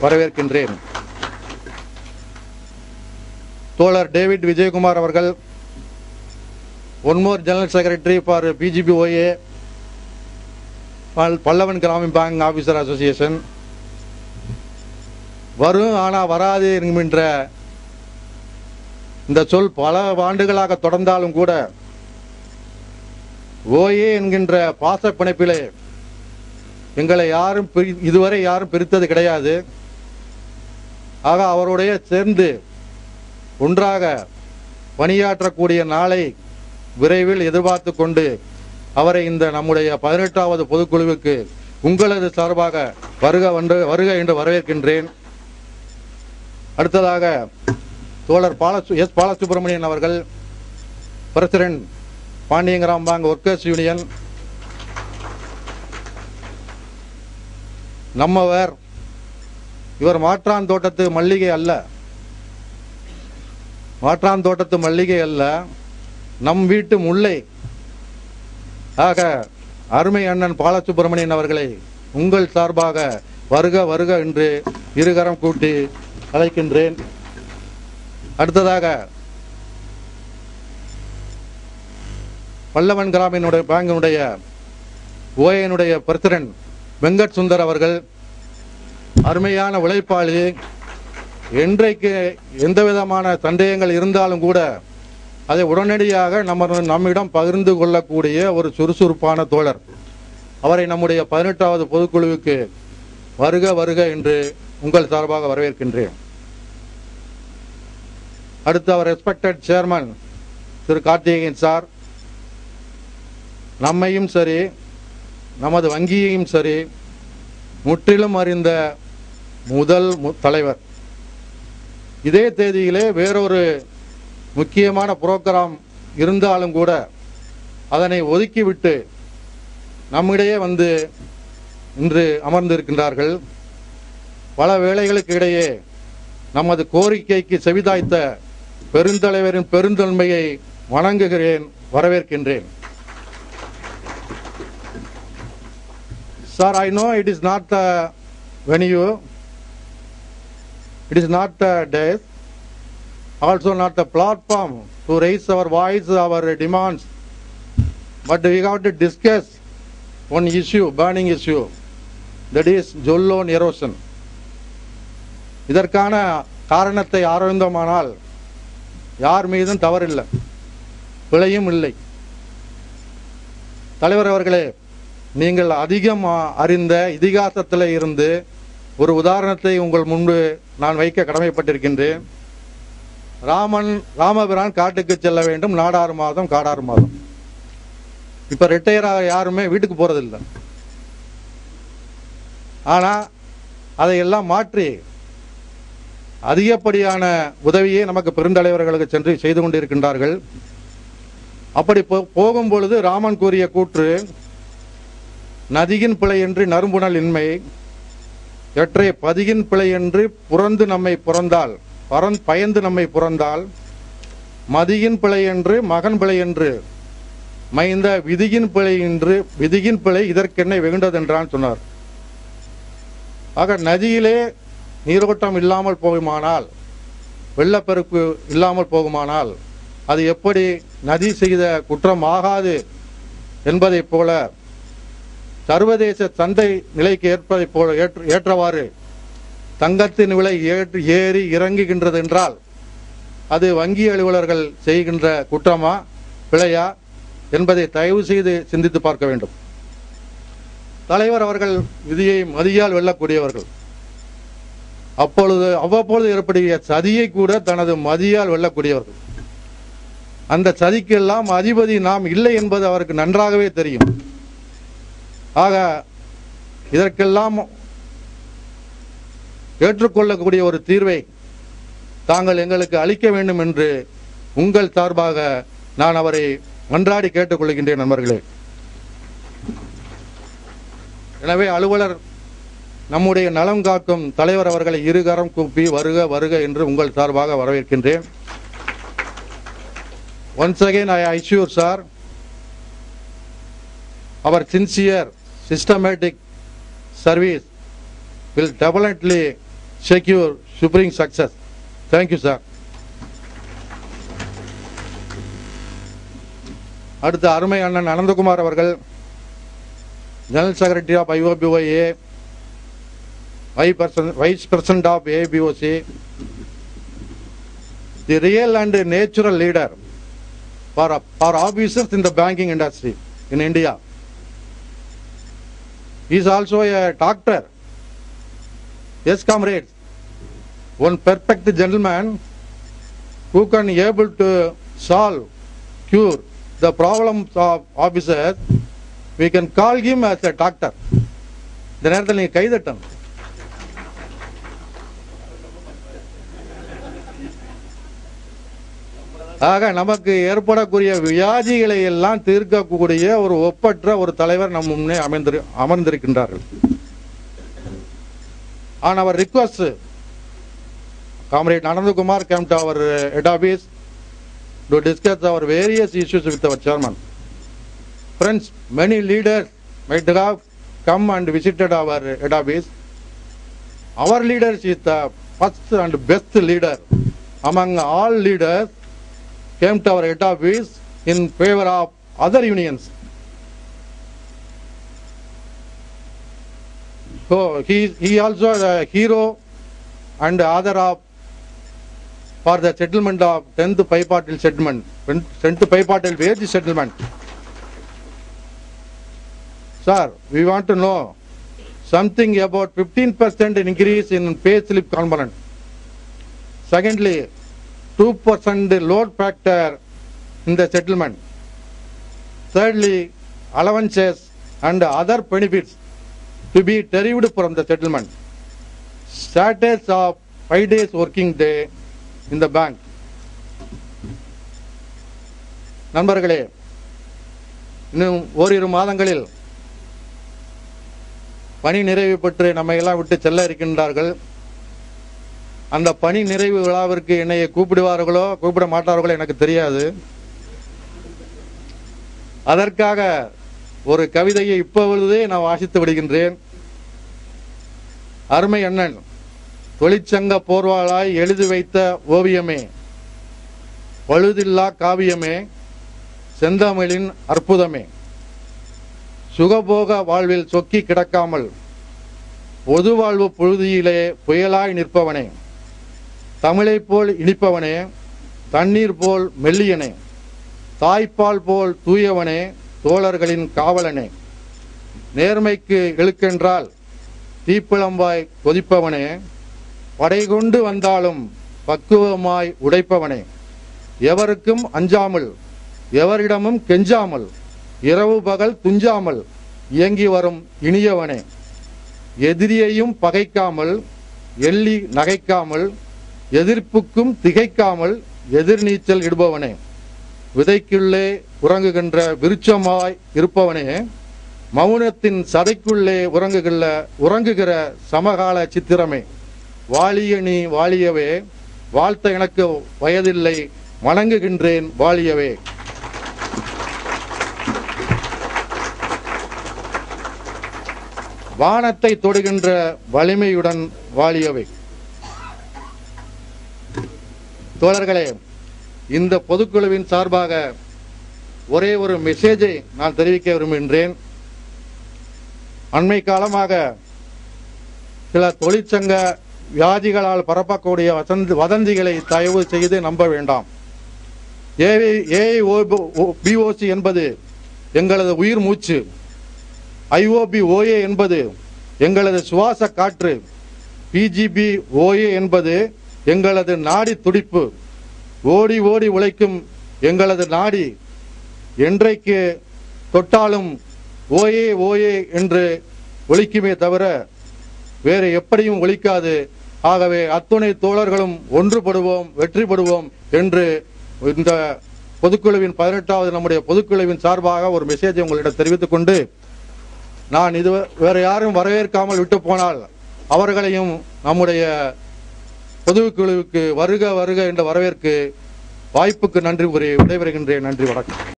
வரவேற்கின்றேன். தோழர் டேவிட் விஜயகுமார் அவர்கள், one more general secretary for PGBOA, Pallavan Gramin bank officer association. வரும் ஆனால் வராது என்கின்ற இந்த சொல் பல ஆண்டுகளாக தொடர்ந்தாலும் கூட ஓஏ என்கின்ற பாச பிணைப்பிலே எங்களை இதுவரை யாரும் பிரித்தது கிடையாது. ஆக அவருடைய சேர்ந்து ஒன்றாக பணியாற்றக்கூடிய நாளை விரைவில் எதிர்பார்த்து கொண்டு அவரை இந்த நம்முடைய 18வது பொதுக்குழுவுக்கு உங்களது சார்பாக வருக என்று வரவேற்கின்றேன். அடுத்ததாக தோழர் பாலசுப்ரமணியன் அவர்கள், பிரசிடென்ட் பாண்டியங்கிராம் பேங்க் ஒர்க்கர்ஸ் யூனியன். நம்மவர் இவர் மாற்றான் தோட்டத்து மல்லிகை அல்ல, மாற்றான் தோட்டத்து மல்லிகை அல்ல, நம் வீட்டு முல்லை. ஆக அருமை அண்ணன் பாலசுப்ரமணியன் அவர்களை உங்கள் சார்பாக வருக வருக என்று இருகரம் கூட்டி அழைக்கின்றேன். அடுத்ததாக பல்லவன் கிராமினுடைய பேங்கினுடைய ஓஏனுடைய பிரசிடென்ட் வெங்கட் சுந்தர் அவர்கள், அருமையான உழைப்பாளி. என்றைக்கு எந்த விதமான சந்தேகங்கள் இருந்தாலும் கூட அதை உடனடியாக நம்மிடம் பகிர்ந்து கொள்ளக்கூடிய ஒரு சுறுசுறுப்பான தோழர். அவரை நம்முடைய 18வது பொதுக்குழுவுக்கு வருக வருக என்று உங்கள் சார்பாக வரவேற்கின்றேன். அடுத்து அவர் ரெஸ்பெக்டட் சேர்மன் திரு கார்த்திகேயன் சார், நம்மையும் சரி நமது வங்கியையும் சரி முற்றிலும் அறிந்த முதல் தலைவர். இதே தேதியிலே வேறொரு முக்கியமான புரோகிராம் இருந்தாலும் கூட அதனை ஒதுக்கிவிட்டு நம்மிடையே வந்து இன்று அமர்ந்திருக்கின்றார்கள். பல வேளைகளுக்கு இடையே நமது கோரிக்கைக்கு செவிதாய்த்த பெருந்தலைவரின் பெருந்தன்மையை வணங்குகிறேன், வரவேற்கின்றேன். Sir, I know it is not the venue, it is not the desk, also not the platform to raise our voice, our demands, but we have to discuss one issue, burning issue, that is jewel loan erosion. இதற்கான காரணத்தை ஆராய்ந்தோமானால் யார் மீதும் தவறில்லை, பிழையும் இல்லை. தலைவர் அவர்களே, நீங்கள் அதிகம் அறிந்த இதிகாசத்தில் இருந்து ஒரு உதாரணத்தை உங்கள் முன்பு நான் வைக்க கடமைப்பட்டிருக்கின்றேன். ராமபிரான் காட்டுக்கு செல்ல வேண்டும், நாடாறு மாதம் காடாறு மாதம். இப்ப ரிட்டையராக யாருமே வீட்டுக்கு போறதில்லை. ஆனா அதையெல்லாம் மாற்றி அதிகப்படியான உதவியை நமக்கு பெருந்தலைவர்களுக்கு சென்று செய்து கொண்டிருக்கின்றார்கள். அப்படி போகும் பொழுது ராமன் கூறிய கூற்று, நதியின் பிழை என்று நறும்புணல் இன்மை, எற்றை பதியின் பிழை என்று புறந்து நம்மை புறந்தால் பயந்து நம்மை புறந்தால், மதியின் பிழை என்று மகன் பிழை என்று மைந்த விதியின் பிழை என்று விதியின் பிழை இதற்கென்ன வெகுண்டதென்றான் சொன்னார். ஆக நதியிலே நீரோட்டம் இல்லாமல் போகுமானால், வெள்ளப்பெருக்கு இல்லாமல் போகுமானால் அது எப்படி நதி செய்த குற்றம் ஆகாது என்பதை போல சர்வதேச சந்தை நிலைக்கு ஏற்பதை போல ஏற்றவாறு தங்கத்தின் விலை ஏறி இறங்குகின்றது என்றால் அது வங்கி அலுவலர்கள் செய்கின்ற குற்றமா பிழையா என்பதை தயவு செய்து சிந்தித்து பார்க்க வேண்டும். தலைவர் அவர்கள் விதியை மதியால் வெல்லக்கூடியவர்கள். அவ்வப்பொழுது ஏற்படைய சதியை கூட தனது மதியால் வெல்லக்கூடியவர்கள். அந்த சதிக்கெல்லாம் அதிபதி நாம் இல்லை என்பது அவருக்கு நன்றாகவே தெரியும். ஆக இதற்கெல்லாம் ஏற்றுக்கொள்ளக்கூடிய ஒரு தீர்வை தாங்கள் எங்களுக்கு அளிக்க வேண்டும் என்று உங்கள் சார்பாக நான் அவரை மன்றாடி கேட்டுக்கொள்கின்றேன். நண்பர்களே, எனவே அலுவலர் நம்முடைய நலம் காக்கும் தலைவர் அவர்களை இருகரம் கூப்பி வருக வருக என்று உங்கள் சார்பாக வரவேற்கின்றேன். Once again I assure sir, our sincere systematic service will definitely secure supreme success. Thank you, sir. அடுத்த அருமை அண்ணன் அனந்தகுமார் அவர்கள், general secretary of IOBOA, vice president of ABOC, the real and natural leader for officers in the banking industry in India. He is also a doctor. Yes, comrades, one perfect gentleman who can able to cure the problems of officers, we can call him as a doctor. இந்த நேரத்தில் நீங்க கைதட்டணும். ஆக நமக்கு ஏற்படக்கூடிய வியாதிகளை எல்லாம் தீர்க்கக்கூடிய ஒரு ஒப்பற்ற ஒரு தலைவர் நம் முன்னே அமர்ந்திருக்கின்றார்கள். On our request, Comrade Anandakumar came to our head office to discuss our various issues with our chairman. Friends, many leaders might have come and visited our head office. Our leader is the first and best leader among all leaders, came to our head office in favor of other unions. So he also a hero and author of for the settlement of 10th bipartite settlement, 10th bipartite wage settlement. Sir, we want to know something about 15% increase in pay slip component. Secondly, 2% load factor in the settlement. Thirdly, allowances and other benefits to be derived from the settlement. Status of 5 days working day in the bank. நண்பர்களே, இன்னும் ஓரிரு மாதங்களில் பணி நிறைவு பெற்று நம்மை எல்லாம் விட்டு செல்ல இருக்கின்றார்கள். அந்த பணி நிறைவு விழாவிற்கு என்னை கூப்பிடுவார்களோ கூப்பிட மாட்டார்களோ எனக்கு தெரியாது. அதற்காக ஒரு கவிதையை இப்பொழுதே நான் வாசித்து விடுகின்றேன். அருமை அண்ணன் தொழிற்சங்க போர்வாளாய் எழுதி வைத்த ஓவியமே, பழுதில்லா காவியமே, செந்தமிழின் அற்புதமே, சுகபோக வாழ்வில் சொக்கி கிடக்காமல் பொது வாழ்வு புழுதியிலே புயலாய் நிற்பவனே, தமிழை போல் இனிப்பவனே, தண்ணீர் போல் மெல்லியனே, தாய்ப்பால் போல் தூயவனே, தோழர்களின் காவலனே, நேர்மைக்கு இழுக்கென்றால் தீப்பிழம்பாய் கொதிப்பவனே, படை கொண்டு வந்தாலும் பக்குவமாய் உடைப்பவனே, எவருக்கும் அஞ்சாமல் எவரிடமும் கெஞ்சாமல் இரவு பகல் துஞ்சாமல் இயங்கி வரும் இனியவனே, எதிரியையும் பகைக்காமல் எள்ளி நகைக்காமல் எதிர்ப்புக்கும் திகைக்காமல் எதிர்நீச்சல் இடுபவனே, விதைக்குள்ளே உறங்குகின்ற விருட்சமாய் இருப்பவனே, மௌனத்தின் சதைக்குள்ளே உறங்குகிற சமகால சித்திரமே, வாழிய நீ வாழியவே, வாழ்த்த எனக்கு வயதில்லை வணங்குகின்றேன் வாழியவே. வானத்தை தொடுகின்ற வலிமையுடன் வாழியவை. தோழர்களே, இந்த பொதுக்குழுவின் சார்பாக ஒரே ஒரு மெசேஜை நான் தெரிவிக்க விரும்புகின்றேன். அண்மை காலமாக சில தொழிற்சங்க வியாதிகளால் பரப்பக்கூடிய வதந்திகளை தயவு செய்து நம்ப வேண்டாம். AIOBOC என்பது எங்களது உயிர் மூச்சு, IOBOA என்பது எங்களது சுவாச காற்று, PGBOA என்பது எங்களது நாடி துடிப்பு, ஓடி ஓடி உழைக்கும் எங்களது நாடி என்றைக்கு தொட்டாலும் ஓயே ஓயே என்று ஒலிக்குமே தவிர வேறு எப்படியும் ஒலிக்காது. ஆகவே அத்துணை தோழர்களும் ஒன்றுபடுவோம், வெற்றிபடுவோம் என்று இந்த பொதுக்குழுவின் 18வது நம்முடைய பொதுக்குழுவின் சார்பாக ஒரு மெசேஜை உங்களிடம் தெரிவித்துக் கொண்டு, நான் இது வேற யாரும் வரவேற்காமல் விட்டு போனால் அவர்களையும் நம்முடைய பொதுக்குழுவுக்கு வருக வருக என்ற வரவேற்கு வாய்ப்புக்கு நன்றி கூறி விடைபெறுகின்றேன். நன்றி, வணக்கம்.